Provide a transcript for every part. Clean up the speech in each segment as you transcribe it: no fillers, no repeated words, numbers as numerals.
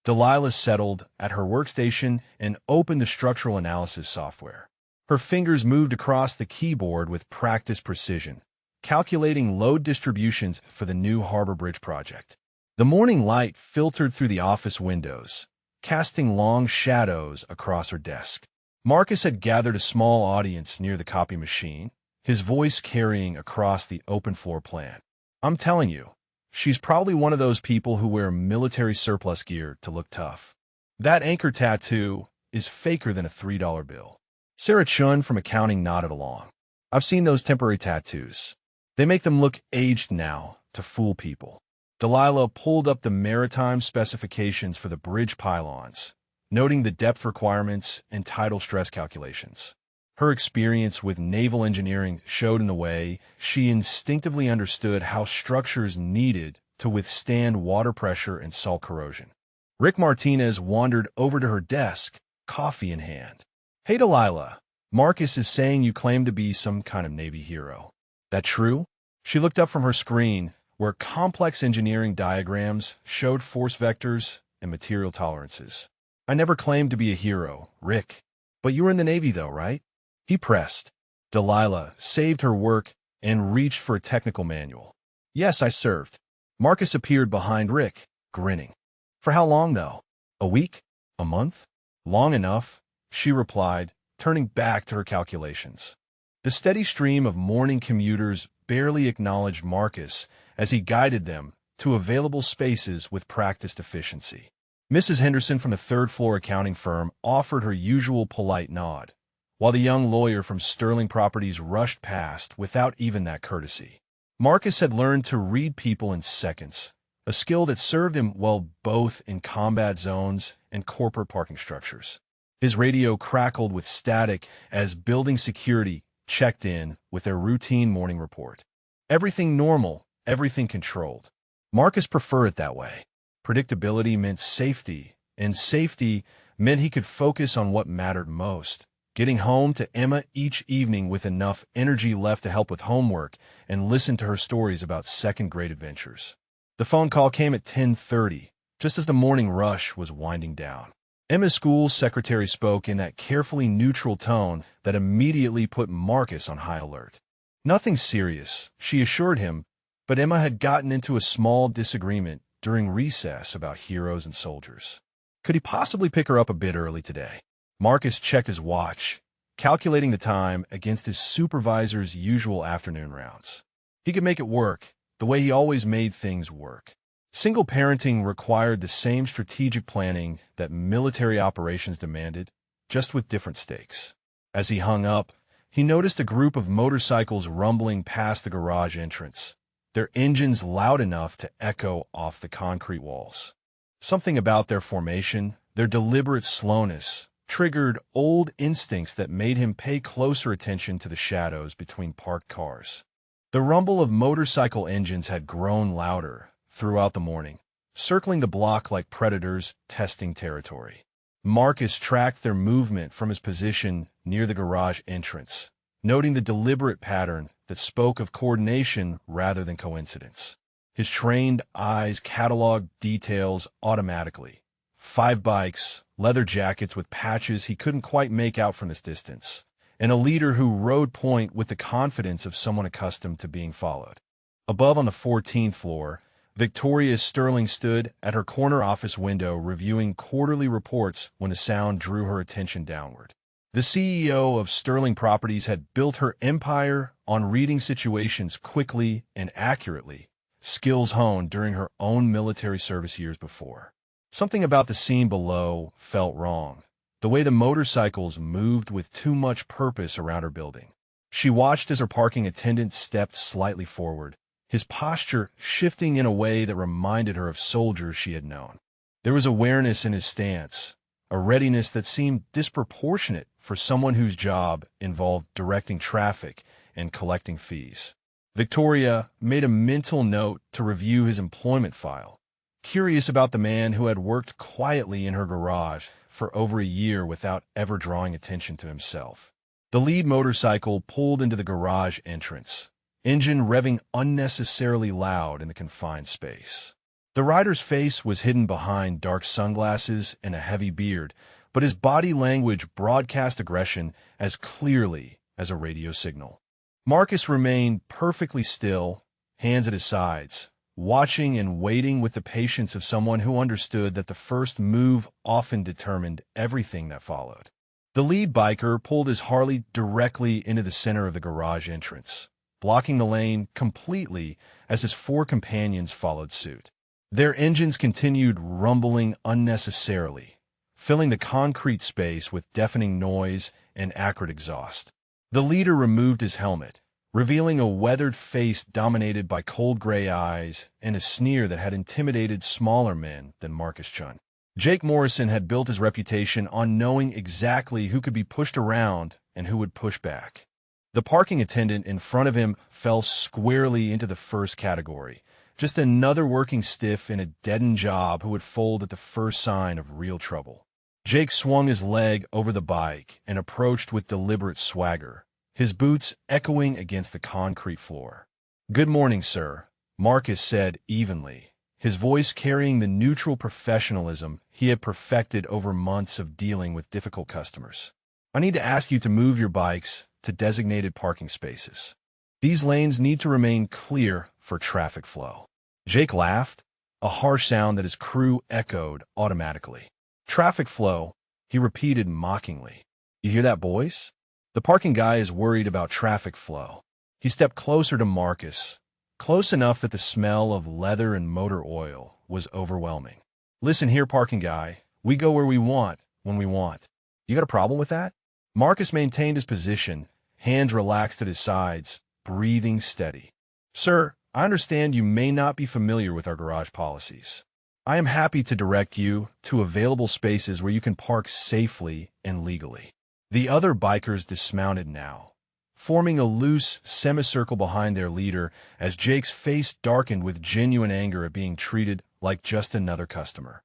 Delilah settled at her workstation and opened the structural analysis software. Her fingers moved across the keyboard with practiced precision, calculating load distributions for the new Harbor Bridge project. The morning light filtered through the office windows, casting long shadows across her desk. Marcus had gathered a small audience near the copy machine, his voice carrying across the open floor plan. "I'm telling you, she's probably one of those people who wear military surplus gear to look tough. That anchor tattoo is faker than a $3 bill." Sarah Chun from accounting nodded along. "I've seen those temporary tattoos. They make them look aged now to fool people." Delilah pulled up the maritime specifications for the bridge pylons, noting the depth requirements and tidal stress calculations. Her experience with naval engineering showed in the way she instinctively understood how structures needed to withstand water pressure and salt corrosion. Rick Martinez wandered over to her desk, coffee in hand. "Hey, Delilah, Marcus is saying you claim to be some kind of Navy hero. That true?" She looked up from her screen, where complex engineering diagrams showed force vectors and material tolerances. "I never claimed to be a hero, Rick. But you were in the Navy, though, right?" He pressed. Delilah saved her work and reached for a technical manual. "Yes, I served." Marcus appeared behind Rick, grinning. "For how long, though? A week? A month?" "Long enough," she replied, turning back to her calculations. The steady stream of morning commuters barely acknowledged Marcus as he guided them to available spaces with practiced efficiency. Mrs. Henderson from the third-floor accounting firm offered her usual polite nod, while the young lawyer from Sterling Properties rushed past without even that courtesy. Marcus had learned to read people in seconds, a skill that served him well both in combat zones and corporate parking structures. His radio crackled with static as building security checked in with their routine morning report. Everything normal, everything controlled. Marcus preferred it that way. Predictability meant safety, and safety meant he could focus on what mattered most. Getting home to Emma each evening with enough energy left to help with homework and listen to her stories about second-grade adventures. The phone call came at 10:30, just as the morning rush was winding down. Emma's school secretary spoke in that carefully neutral tone that immediately put Marcus on high alert. Nothing serious, she assured him, but Emma had gotten into a small disagreement during recess about heroes and soldiers. Could he possibly pick her up a bit early today? Marcus checked his watch, calculating the time against his supervisor's usual afternoon rounds. He could make it work, the way he always made things work. Single parenting required the same strategic planning that military operations demanded, just with different stakes. As he hung up, he noticed a group of motorcycles rumbling past the garage entrance, their engines loud enough to echo off the concrete walls. Something about their formation, their deliberate slowness, triggered old instincts that made him pay closer attention to the shadows between parked cars. The rumble of motorcycle engines had grown louder throughout the morning, circling the block like predators testing territory. Marcus tracked their movement from his position near the garage entrance, noting the deliberate pattern that spoke of coordination rather than coincidence. His trained eyes cataloged details automatically. 5 bikes, leather jackets with patches he couldn't quite make out from this distance, and a leader who rode point with the confidence of someone accustomed to being followed. Above on the 14th floor, Victoria Sterling stood at her corner office window reviewing quarterly reports when a sound drew her attention downward. The CEO of Sterling Properties had built her empire on reading situations quickly and accurately, skills honed during her own military service years before. Something about the scene below felt wrong, the way the motorcycles moved with too much purpose around her building. She watched as her parking attendant stepped slightly forward, his posture shifting in a way that reminded her of soldiers she had known. There was awareness in his stance, a readiness that seemed disproportionate for someone whose job involved directing traffic and collecting fees. Victoria made a mental note to review his employment file, curious about the man who had worked quietly in her garage for over a year without ever drawing attention to himself. The lead motorcycle pulled into the garage entrance, engine revving unnecessarily loud in the confined space. The rider's face was hidden behind dark sunglasses and a heavy beard, but his body language broadcast aggression as clearly as a radio signal. Marcus remained perfectly still, hands at his sides, watching and waiting with the patience of someone who understood that the first move often determined everything that followed. The lead biker pulled his Harley directly into the center of the garage entrance, blocking the lane completely as his four companions followed suit. Their engines continued rumbling unnecessarily, filling the concrete space with deafening noise and acrid exhaust. The leader removed his helmet, revealing a weathered face dominated by cold gray eyes and a sneer that had intimidated smaller men than Marcus Chun. Jake Morrison had built his reputation on knowing exactly who could be pushed around and who would push back. The parking attendant in front of him fell squarely into the first category, just another working stiff in a dead-end job who would fold at the first sign of real trouble. Jake swung his leg over the bike and approached with deliberate swagger, his boots echoing against the concrete floor. "Good morning, sir," Marcus said evenly, his voice carrying the neutral professionalism he had perfected over months of dealing with difficult customers. "I need to ask you to move your bikes to designated parking spaces. These lanes need to remain clear for traffic flow." Jake laughed, a harsh sound that his crew echoed automatically. "Traffic flow," he repeated mockingly. "You hear that, boys? The parking guy is worried about traffic flow." He stepped closer to Marcus, close enough that the smell of leather and motor oil was overwhelming. "Listen here, parking guy. We go where we want, when we want. You got a problem with that?" Marcus maintained his position, hands relaxed at his sides, breathing steady. "Sir, I understand you may not be familiar with our garage policies. I am happy to direct you to available spaces where you can park safely and legally." The other bikers dismounted now, forming a loose semicircle behind their leader as Jake's face darkened with genuine anger at being treated like just another customer.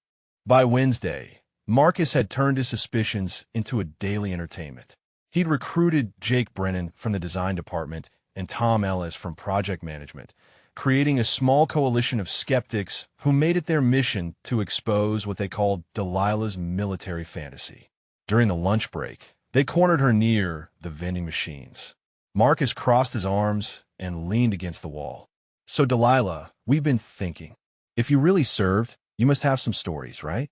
By Wednesday, Marcus had turned his suspicions into a daily entertainment. He'd recruited Jake Brennan from the design department and Tom Ellis from project management, creating a small coalition of skeptics who made it their mission to expose what they called Delilah's military fantasy. During the lunch break, they cornered her near the vending machines. Marcus crossed his arms and leaned against the wall. "So, Delilah, we've been thinking. If you really served, you must have some stories, right?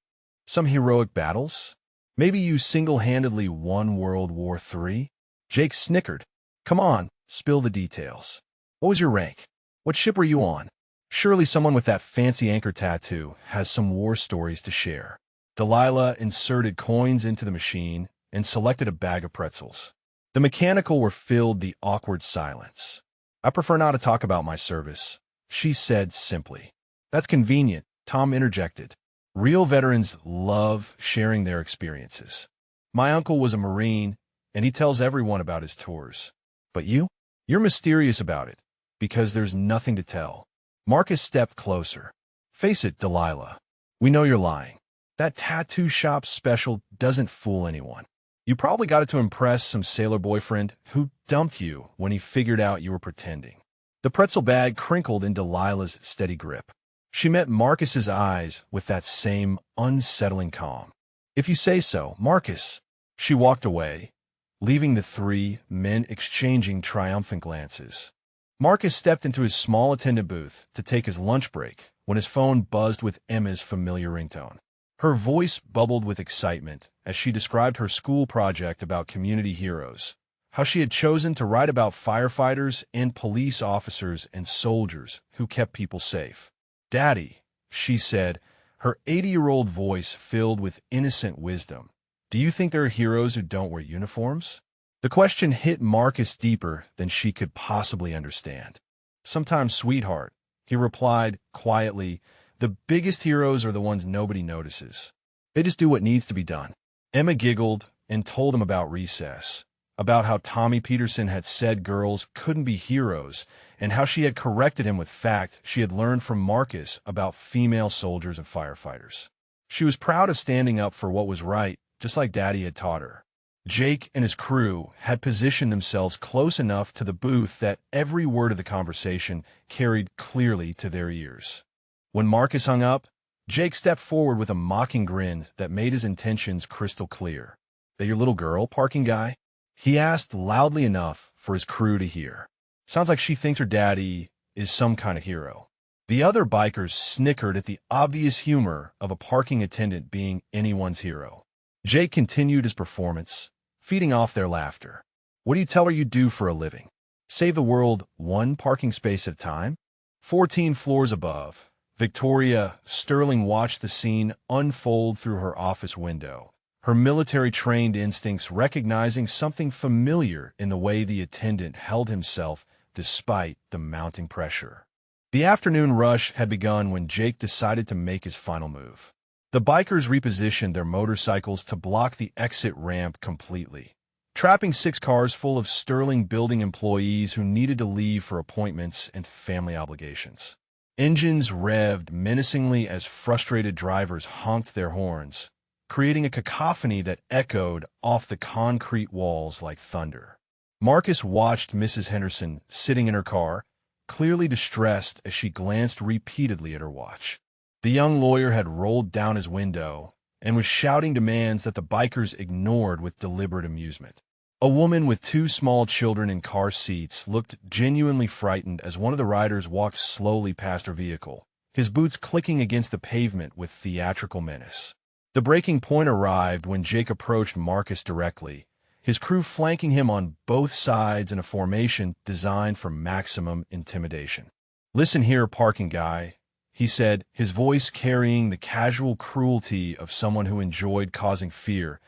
Some heroic battles? Maybe you single-handedly won World War III?" Jake snickered. "Come on, spill the details. What was your rank? What ship were you on? Surely someone with that fancy anchor tattoo has some war stories to share." Delilah inserted coins into the machine and selected a bag of pretzels. The mechanical were filled the awkward silence. "I prefer not to talk about my service," she said simply. "That's convenient," Tom interjected. "Real veterans love sharing their experiences. My uncle was a Marine, and he tells everyone about his tours. But you're mysterious about it, because there's nothing to tell." Marcus stepped closer. "Face it, Delilah. We know you're lying. That tattoo shop special doesn't fool anyone. You probably got it to impress some sailor boyfriend who dumped you when he figured out you were pretending." The pretzel bag crinkled in Delilah's steady grip. She met Marcus's eyes with that same unsettling calm. "If you say so, Marcus." She walked away, leaving the three men exchanging triumphant glances. Marcus stepped into his small attendant booth to take his lunch break when his phone buzzed with Emma's familiar ringtone. Her voice bubbled with excitement as she described her school project about community heroes, how she had chosen to write about firefighters and police officers and soldiers who kept people safe. "Daddy," she said, her 80-year-old voice filled with innocent wisdom, "do you think there are heroes who don't wear uniforms?" The question hit Marcus deeper than she could possibly understand. "Sometimes, sweetheart," he replied quietly, "the biggest heroes are the ones nobody notices. They just do what needs to be done." Emma giggled and told him about recess, about how Tommy Peterson had said girls couldn't be heroes, and how she had corrected him with fact she had learned from Marcus about female soldiers and firefighters. She was proud of standing up for what was right, just like Daddy had taught her. Jake and his crew had positioned themselves close enough to the booth that every word of the conversation carried clearly to their ears. When Marcus hung up, Jake stepped forward with a mocking grin that made his intentions crystal clear. "That your little girl, parking guy?" he asked loudly enough for his crew to hear. "Sounds like she thinks her daddy is some kind of hero." The other bikers snickered at the obvious humor of a parking attendant being anyone's hero. Jake continued his performance, feeding off their laughter. "What do you tell her you do for a living? Save the world one parking space at a time?" 14 floors above, Victoria Sterling watched the scene unfold through her office window, her military-trained instincts recognizing something familiar in the way the attendant held himself despite the mounting pressure. The afternoon rush had begun when Jake decided to make his final move. The bikers repositioned their motorcycles to block the exit ramp completely, trapping 6 cars full of Sterling Building employees who needed to leave for appointments and family obligations. Engines revved menacingly as frustrated drivers honked their horns, creating a cacophony that echoed off the concrete walls like thunder. Marcus watched Mrs. Henderson sitting in her car, clearly distressed as she glanced repeatedly at her watch. The young lawyer had rolled down his window and was shouting demands that the bikers ignored with deliberate amusement. A woman with 2 small children in car seats looked genuinely frightened as one of the riders walked slowly past her vehicle, his boots clicking against the pavement with theatrical menace. The breaking point arrived when Jake approached Marcus directly, his crew flanking him on both sides in a formation designed for maximum intimidation. "Listen here, parking guy," he said, his voice carrying the casual cruelty of someone who enjoyed causing fear.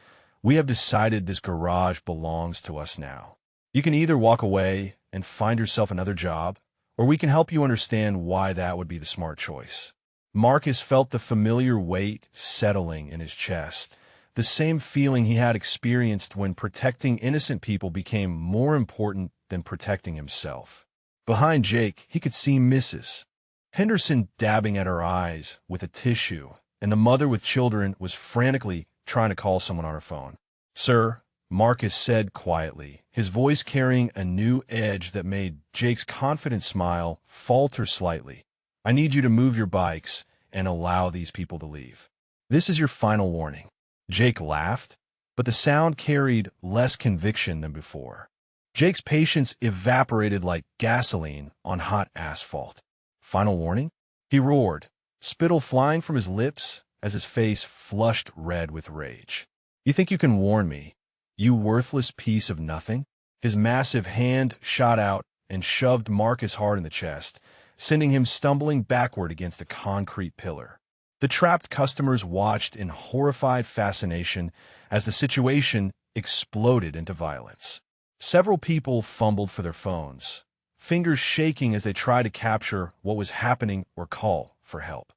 "We have decided this garage belongs to us now. You can either walk away and find yourself another job, or we can help you understand why that would be the smart choice." Marcus felt the familiar weight settling in his chest, the same feeling he had experienced when protecting innocent people became more important than protecting himself. Behind Jake, he could see Mrs. Henderson dabbing at her eyes with a tissue, and the mother with children was frantically trying to call someone on her phone. "Sir," Marcus said quietly, his voice carrying a new edge that made Jake's confident smile falter slightly. "I need you to move your bikes and allow these people to leave. This is your final warning." Jake laughed, but the sound carried less conviction than before. Jake's patience evaporated like gasoline on hot asphalt. "Final warning?" he roared, spittle flying from his lips as his face flushed red with rage. "You think you can warn me, you worthless piece of nothing?" His massive hand shot out and shoved Marcus hard in the chest, sending him stumbling backward against a concrete pillar. The trapped customers watched in horrified fascination as the situation exploded into violence. Several people fumbled for their phones, fingers shaking as they tried to capture what was happening or call for help.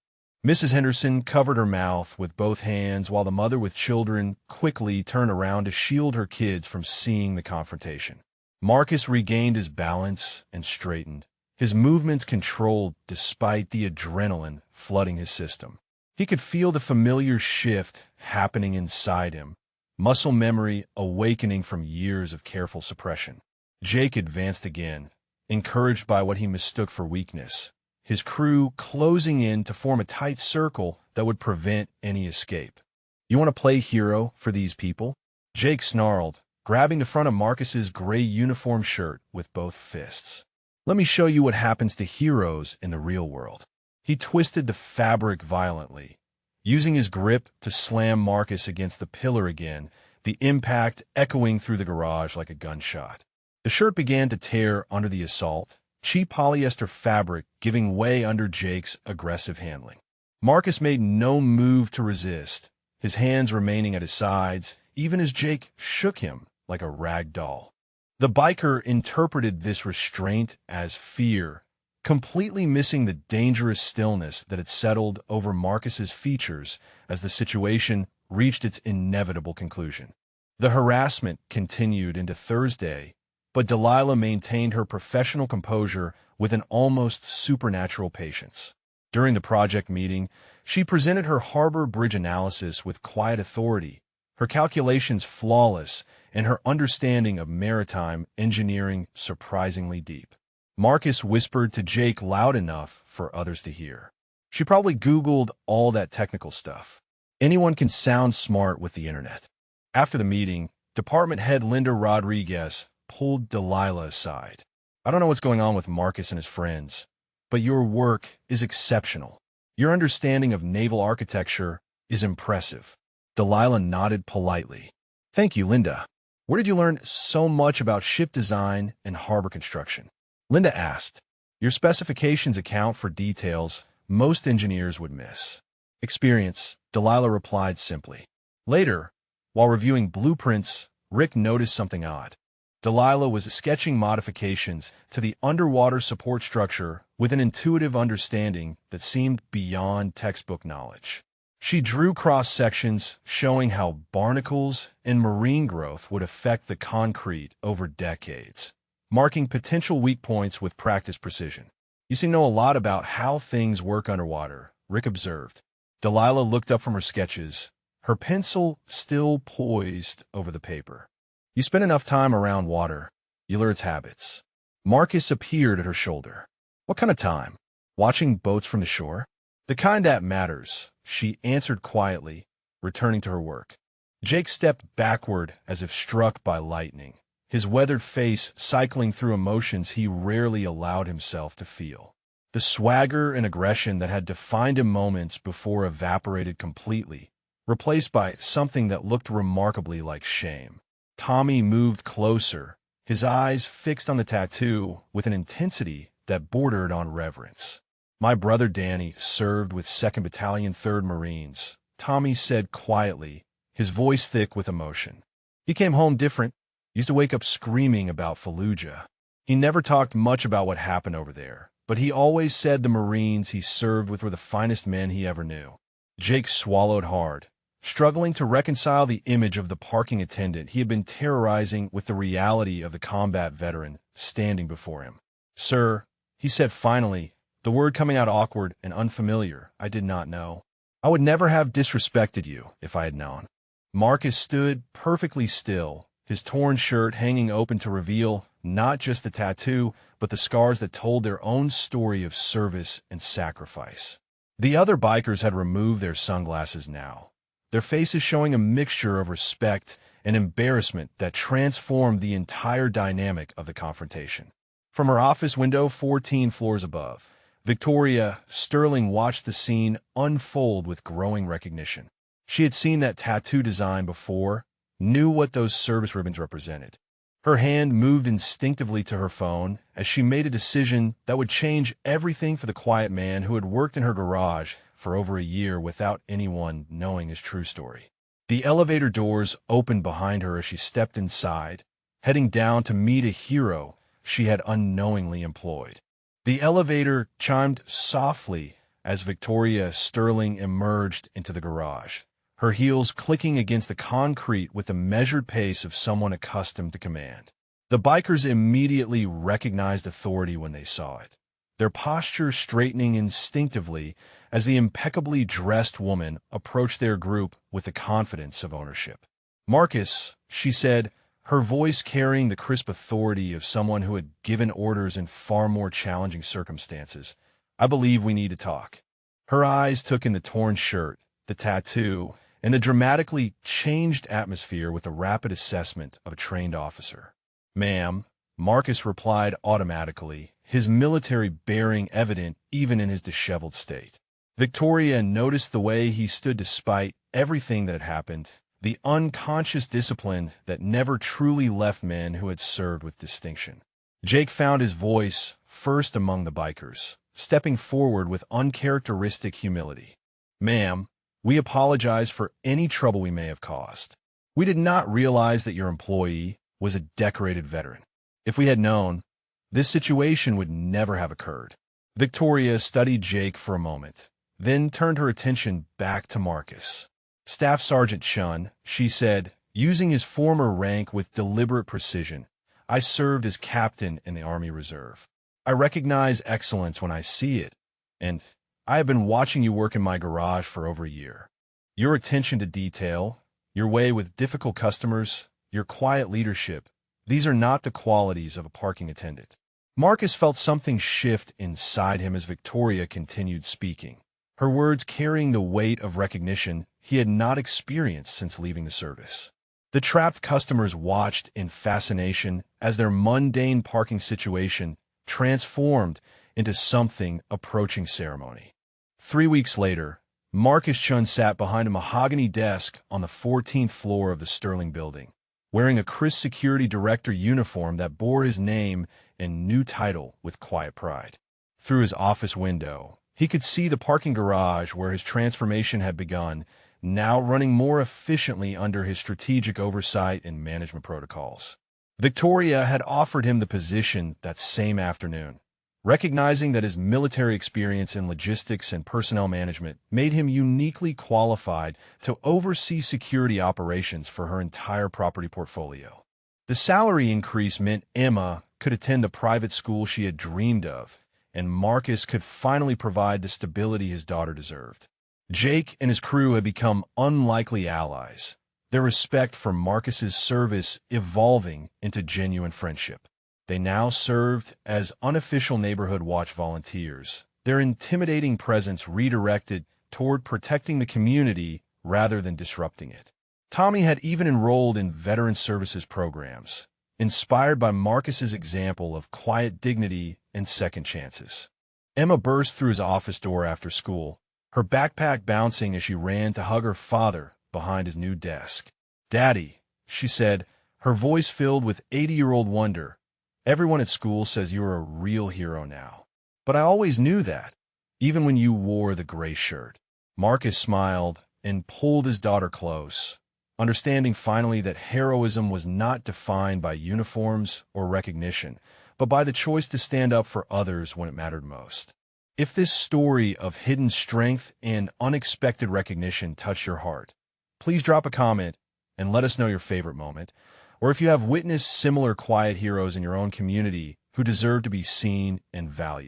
Mrs. Henderson covered her mouth with both hands while the mother with children quickly turned around to shield her kids from seeing the confrontation. Marcus regained his balance and straightened, his movements controlled despite the adrenaline flooding his system. He could feel the familiar shift happening inside him, muscle memory awakening from years of careful suppression. Jake advanced again, encouraged by what he mistook for weakness, his crew closing in to form a tight circle that would prevent any escape. "You want to play hero for these people?" Jake snarled, grabbing the front of Marcus's gray uniform shirt with both fists. "Let me show you what happens to heroes in the real world." He twisted the fabric violently, using his grip to slam Marcus against the pillar again, the impact echoing through the garage like a gunshot. The shirt began to tear under the assault, cheap polyester fabric giving way under Jake's aggressive handling. Marcus made no move to resist, his hands remaining at his sides, even as Jake shook him like a rag doll. The biker interpreted this restraint as fear, completely missing the dangerous stillness that had settled over Marcus's features as the situation reached its inevitable conclusion. The harassment continued into Thursday, but Delilah maintained her professional composure with an almost supernatural patience. During the project meeting, she presented her Harbor Bridge analysis with quiet authority, her calculations flawless, and her understanding of maritime engineering surprisingly deep. Marcus whispered to Jake loud enough for others to hear. She probably Googled all that technical stuff. Anyone can sound smart with the internet. After the meeting, department head Linda Rodriguez pulled Delilah aside. I don't know what's going on with Marcus and his friends, but your work is exceptional. Your understanding of naval architecture is impressive. Delilah nodded politely. Thank you, Linda. Where did you learn so much about ship design and harbor construction? Linda asked. Your specifications account for details most engineers would miss. Experience, Delilah replied simply. Later, while reviewing blueprints, Rick noticed something odd. Delilah was sketching modifications to the underwater support structure with an intuitive understanding that seemed beyond textbook knowledge. She drew cross-sections showing how barnacles and marine growth would affect the concrete over decades, marking potential weak points with practiced precision. You seem to know a lot about how things work underwater, Rick observed. Delilah looked up from her sketches, her pencil still poised over the paper. You spend enough time around water, you learn its habits. Marcus appeared at her shoulder. What kind of time? Watching boats from the shore? The kind that matters, she answered quietly, returning to her work. Jake stepped backward as if struck by lightning, his weathered face cycling through emotions he rarely allowed himself to feel. The swagger and aggression that had defined him moments before evaporated completely, replaced by something that looked remarkably like shame. Tommy moved closer, his eyes fixed on the tattoo with an intensity that bordered on reverence. My brother Danny served with 2nd Battalion 3rd Marines, Tommy said quietly, his voice thick with emotion. He came home different, used to wake up screaming about Fallujah. He never talked much about what happened over there, but he always said the Marines he served with were the finest men he ever knew. Jake swallowed hard, struggling to reconcile the image of the parking attendant he had been terrorizing with the reality of the combat veteran standing before him. Sir, he said finally, the word coming out awkward and unfamiliar, I did not know. I would never have disrespected you if I had known. Marcus stood perfectly still, his torn shirt hanging open to reveal not just the tattoo, but the scars that told their own story of service and sacrifice. The other bikers had removed their sunglasses now, their faces showing a mixture of respect and embarrassment that transformed the entire dynamic of the confrontation. From her office window 14 floors above, Victoria Sterling watched the scene unfold with growing recognition. She had seen that tattoo design before, knew what those service ribbons represented. Her hand moved instinctively to her phone as she made a decision that would change everything for the quiet man who had worked in her garage for over a year without anyone knowing his true story. The elevator doors opened behind her as she stepped inside, heading down to meet a hero she had unknowingly employed. The elevator chimed softly as Victoria Sterling emerged into the garage, her heels clicking against the concrete with the measured pace of someone accustomed to command. The bikers immediately recognized authority when they saw it, their posture straightening instinctively as the impeccably dressed woman approached their group with the confidence of ownership. Marcus, she said, her voice carrying the crisp authority of someone who had given orders in far more challenging circumstances. I believe we need to talk. Her eyes took in the torn shirt, the tattoo, and the dramatically changed atmosphere with a rapid assessment of a trained officer. Ma'am, Marcus replied automatically, his military bearing evident even in his disheveled state. Victoria noticed the way he stood despite everything that had happened, the unconscious discipline that never truly left men who had served with distinction. Jake found his voice first among the bikers, stepping forward with uncharacteristic humility. Ma'am, we apologize for any trouble we may have caused. We did not realize that your employee was a decorated veteran. If we had known, this situation would never have occurred. Victoria studied Jake for a moment, then turned her attention back to Marcus. Staff Sergeant Chun, she said, using his former rank with deliberate precision, I served as captain in the Army Reserve. I recognize excellence when I see it, and I have been watching you work in my garage for over a year. Your attention to detail, your way with difficult customers, your quiet leadership, these are not the qualities of a parking attendant. Marcus felt something shift inside him as Victoria continued speaking. her words carrying the weight of recognition he had not experienced since leaving the service. The trapped customers watched in fascination as their mundane parking situation transformed into something approaching ceremony. 3 weeks later, Marcus Chun sat behind a mahogany desk on the 14th floor of the Sterling Building, wearing a crisp security director uniform that bore his name and new title with quiet pride. Through his office window, he could see the parking garage where his transformation had begun, now running more efficiently under his strategic oversight and management protocols. Victoria had offered him the position that same afternoon, recognizing that his military experience in logistics and personnel management made him uniquely qualified to oversee security operations for her entire property portfolio. The salary increase meant Emma could attend the private school she had dreamed of, and Marcus could finally provide the stability his daughter deserved. Jake and his crew had become unlikely allies, their respect for Marcus's service evolving into genuine friendship. They now served as unofficial neighborhood watch volunteers, their intimidating presence redirected toward protecting the community rather than disrupting it. Tommy had even enrolled in veteran services programs, inspired by Marcus's example of quiet dignity and second chances. Emma burst through his office door after school, her backpack bouncing as she ran to hug her father behind his new desk. "Daddy," she said, her voice filled with 80-year-old wonder, "everyone at school says you're a real hero now. But I always knew that, even when you wore the gray shirt." Marcus smiled and pulled his daughter close, understanding finally that heroism was not defined by uniforms or recognition, but by the choice to stand up for others when it mattered most. If this story of hidden strength and unexpected recognition touched your heart, please drop a comment and let us know your favorite moment, or if you have witnessed similar quiet heroes in your own community who deserve to be seen and valued.